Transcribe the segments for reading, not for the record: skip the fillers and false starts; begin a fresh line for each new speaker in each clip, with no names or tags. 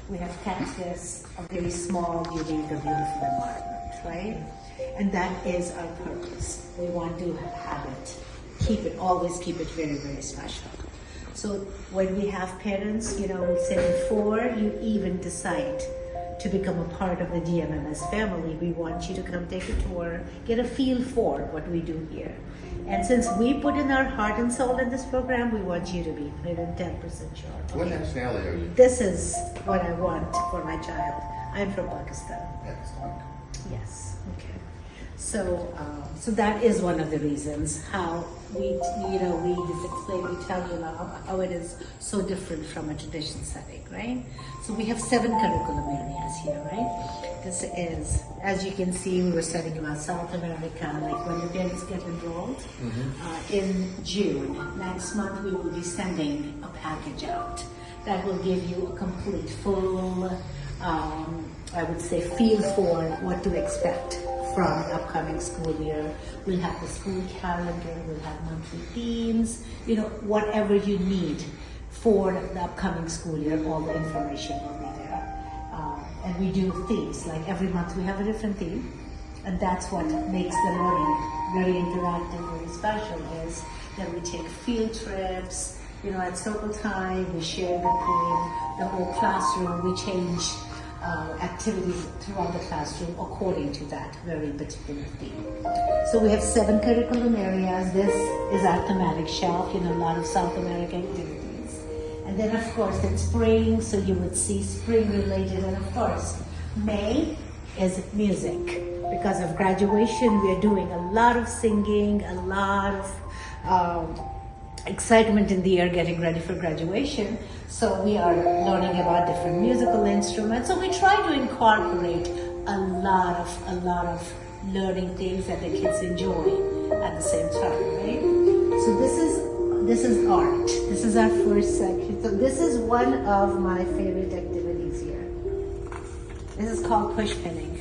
we have kept this a very small, unique, a beautiful environment, right? And that is our purpose. We want to have it, always keep it very, very special. So when we have parents, say before you even decide to become a part of the GMMS family, we want you to come take a tour, get a feel for what we do here. And since we put in our heart and soul in this program, we want you to be 110% sure.
What nationality are you?
This is what I want for my child. I'm from Pakistan.
Excellent.
Yes. Okay. So that is one of the reasons how we just explain, we tell you now how it is so different from a tradition setting, right? So we have 7 curriculum areas here, right? This is, as you can see, we were studying about South America, like when the parents get enrolled. In June, next month, we will be sending a package out that will give you a complete, full, I would say, feel for what to expect from the upcoming school year. We'll have the school calendar, we'll have monthly themes, whatever you need for the upcoming school year, all the information will be there. And we do themes, like every month we have a different theme, and that's what makes the learning very interactive, very special, is that we take field trips, at circle time, we share the theme, the whole classroom, we change activities throughout the classroom according to that very particular theme. So we have 7 curriculum areas. This is our thematic shelf, a lot of South American activities. And then of course it's spring, so you would see spring related, and of course May is music. Because of graduation, we are doing a lot of singing, a lot of excitement in the air getting ready for graduation. So we are learning about different musical instruments. So we try to incorporate a lot of learning things that the kids enjoy at the same time, right? So this is art. This is our first section. So this is one of my favorite activities here. This is called push pinning.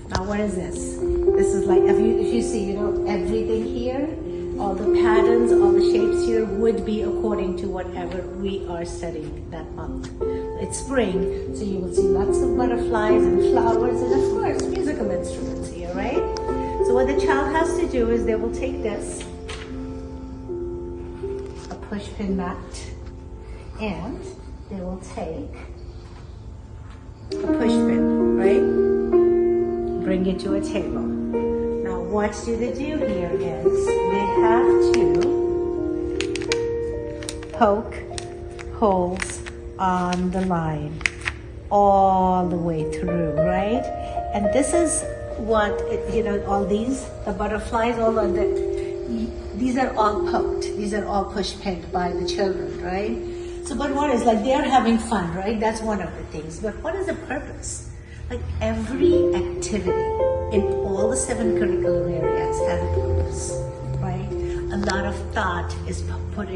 Now what is this? This is like, if you see, everything here, all the patterns, all the shapes here would be according to whatever we are studying that month. It's spring, so you will see lots of butterflies and flowers and of course musical instruments here, right? So what the child has to do is they will take this, a push pin mat, and they will take a push pin, right? Bring it to a table. What do they do here is they have to poke holes on the line all the way through, right? And this is what, all these, the butterflies, all of these are all poked. These are all push pinned by the children, right? So, but what is, like, they're having fun, right? That's one of the things. But what is the purpose? Like every activity in all the 7 curriculum areas has a purpose, right? A lot of thought is put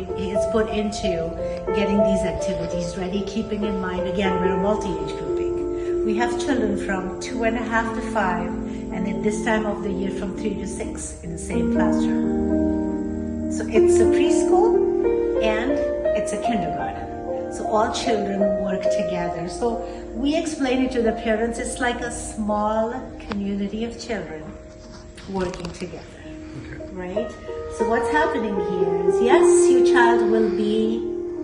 into getting these activities ready, keeping in mind, again, we're a multi-age grouping. We have children from 2.5 to 5, and at this time of the year from 3 to 6 in the same classroom. So it's a preschool and it's a kindergarten. So all children work together. So we explain it to the parents, it's like a small community of children working together, right? So what's happening here is, yes, your child will be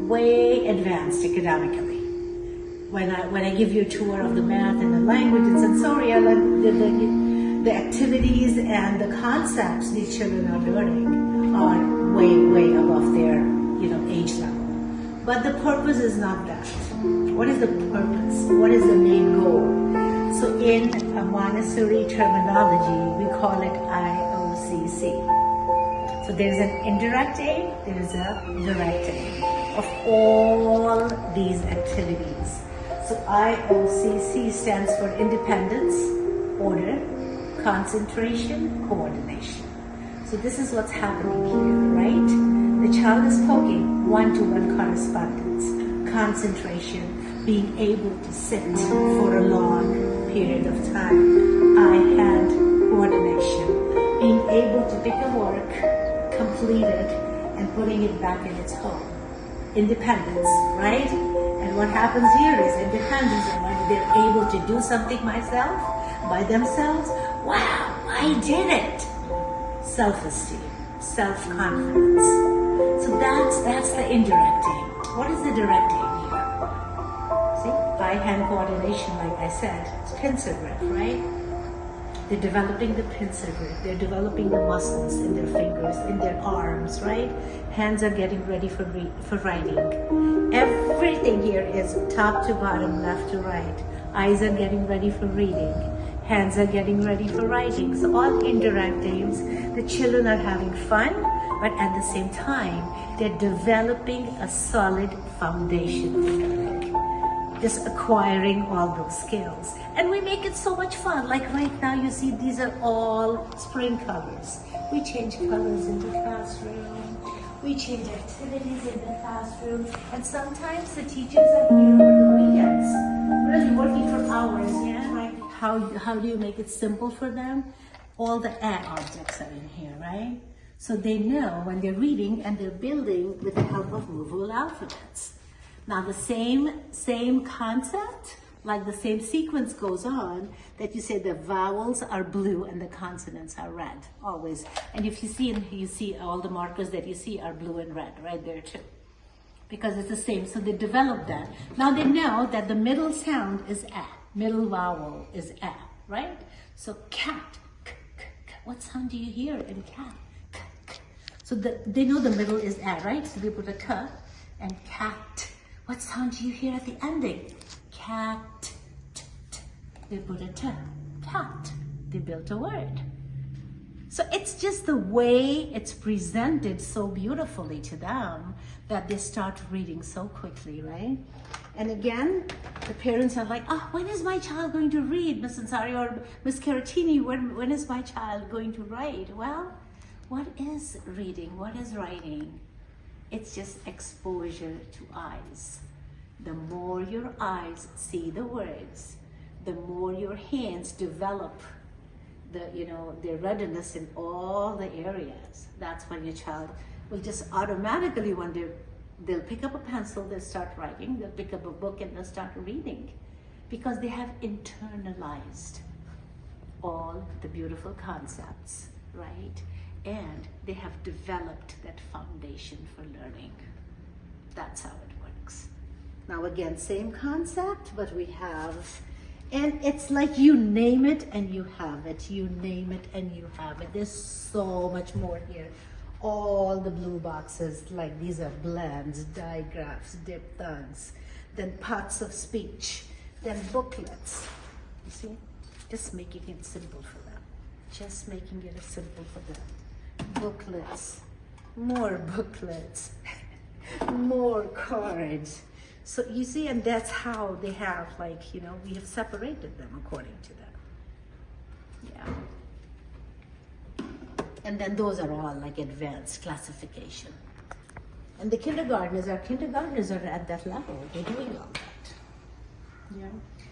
way advanced academically. When I give you a tour of the math and the language and sensorial and the activities and the concepts these children are learning are way, way above their age level. But the purpose is not that. What is the purpose? What is the main goal? So in a Montessori terminology, we call it IOCC. So there's an indirect aim, there's a direct aim of all these activities. So IOCC stands for independence, order, concentration, coordination. So this is what's happening here, right? The child is poking one-to-one correspondence, concentration, being able to sit for a long period of time, eye-hand coordination, being able to pick a work, complete it, and putting it back in its home. Independence, right? And And what happens here is it depends on whether they're able to do something by themselves. Wow, I did it. Self-esteem, self-confidence. So that's the indirecting. What is the directing here? See, eye-hand coordination, like I said, it's pincer grip, right? They're developing the pincer grip. They're developing the muscles in their fingers, in their arms, right? Hands are getting ready for writing. Everything here is top to bottom, left to right. Eyes are getting ready for reading. Hands are getting ready for writing. So all indirect aims, the children are having fun, but at the same time, they're developing a solid foundation for learning. Just acquiring all those skills. And we make it so much fun. Like right now, you see these are all spring colors. We change colors in the classroom. We change activities in the classroom. And sometimes the teachers are here for the weekends, really working for hours, yeah? Right? How do you make it simple for them? All the objects are in here, right? So they know when they're reading and they're building with the help of movable alphabets. Now the same concept, like the same sequence goes on, that you say the vowels are blue and the consonants are red, always. And if you see all the markers that you see are blue and red right there too. Because it's the same, so they develop that. Now they know that the middle sound is a, middle vowel is a, right? So cat, k, k, k. What sound do you hear in cat? K, k. So they know the middle is a, right? So they put a k and cat. What sound do you hear at the ending? Cat, t, t. They put a t, cat. They built a word. So it's just the way it's presented so beautifully to them that they start reading so quickly, right? And again, the parents are like, oh, when is my child going to read, Miss Ansari or Miss Caratini? When is my child going to write? Well, what is reading? What is writing? It's just exposure to eyes. The more your eyes see the words, the more your hands develop their readiness in all the areas. That's when your child will just automatically, when they'll pick up a pencil, they'll start writing, they'll pick up a book and they'll start reading, because they have internalized all the beautiful concepts, right? And they have developed that foundation for learning. That's how it works. Now again, same concept, but we have, and it's like you name it and you have it. You name it and you have it. There's so much more here. All the blue boxes, like these are blends, digraphs, diphthongs, then parts of speech, then booklets. You see? Just making it simple for them. Just making it simple for them. Booklets, more booklets, more cards. So you see, and that's how they have, like, we have separated them according to them. Yeah. And then those are all like advanced classification. And the kindergartners are at that level. They're doing all that. Yeah.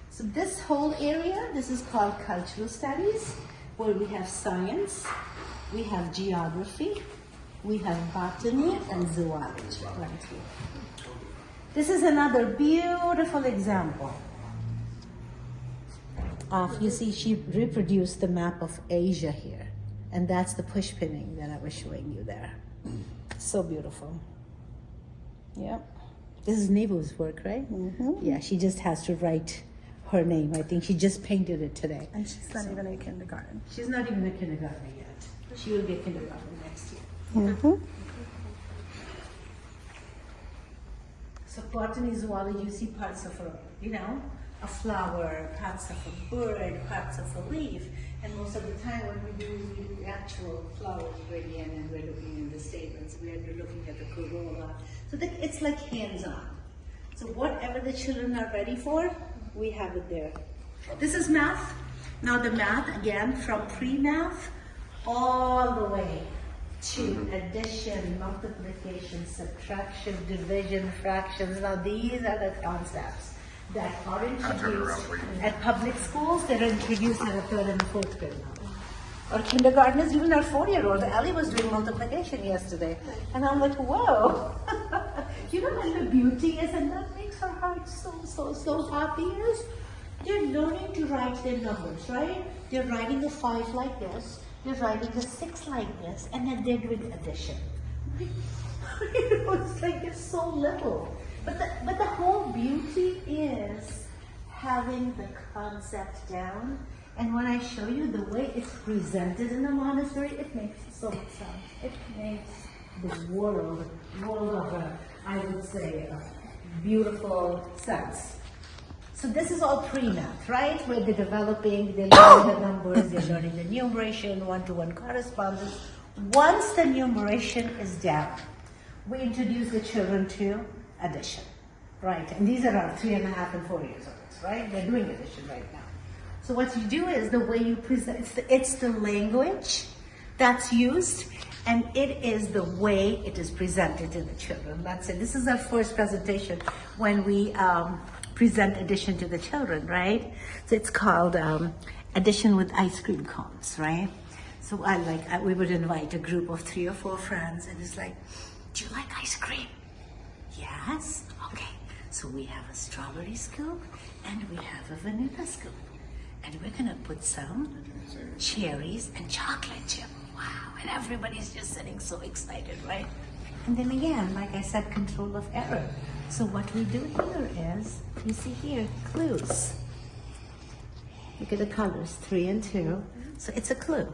So this whole area, this is called cultural studies, where we have science, we have geography, we have botany and zoology right here. This is another beautiful example of, you see, she reproduced the map of Asia here. And that's the push pinning that I was showing you there. So beautiful. Yep. This is Nebu's work, right? Mm-hmm. Yeah, she just has to write her name. I think she just painted it today.
And she's not even in kindergarten.
She's not even in kindergarten yet. She will be in kindergarten next year.
Mm-hmm.
So botany, zoology, you see parts of a flower, parts of a bird, parts of a leaf. And most of the time when we do the actual flowers bring in and we're looking in the statements, we're looking at the corolla. So it's like hands-on. So whatever the children are ready for, we have it there. This is math. Now the math, again, from pre-math all the way to addition, multiplication, subtraction, division, fractions. Now these are the concepts that are introduced at public schools. That are introduced in the 3rd and 4th grade now. Or kindergartners, even our 4-year-old. Ellie was doing multiplication yesterday. And I'm like, whoa. And the beauty is, and that makes makes our hearts so happy is they're learning to write their numbers, right? They're writing a 5 like this, they're writing a 6 like this, and then they're doing addition. You know, it's like it's so little. But the whole beauty is having the concept down. And when I show you the way it's presented in the Montessori, it makes so much sense. It makes the world of I would say, beautiful sense. So this is all pre-math, right? Where they're developing, they're learning the numbers, they're learning the numeration, one-to-one correspondence. Once the numeration is down, we introduce the children to addition, right? And these are our 3.5 and 4 years olds, right? They're doing addition right now. So what you do is the way you present, it's the language that's used, and it is the way it is presented to the children. That's it. This is our first presentation when we present addition to the children, right? So it's called addition with ice cream cones, right? So we would invite a group of 3 or 4 friends, and it's like, do you like ice cream? Yes? Okay. So we have a strawberry scoop and we have a vanilla scoop. And we're gonna put some cherries and chocolate chip. Wow, and everybody's just sitting so excited, right? And then again, like I said, control of error. So what we do here is, you see here, clues. Look at the colors, 3 and 2. So it's a clue.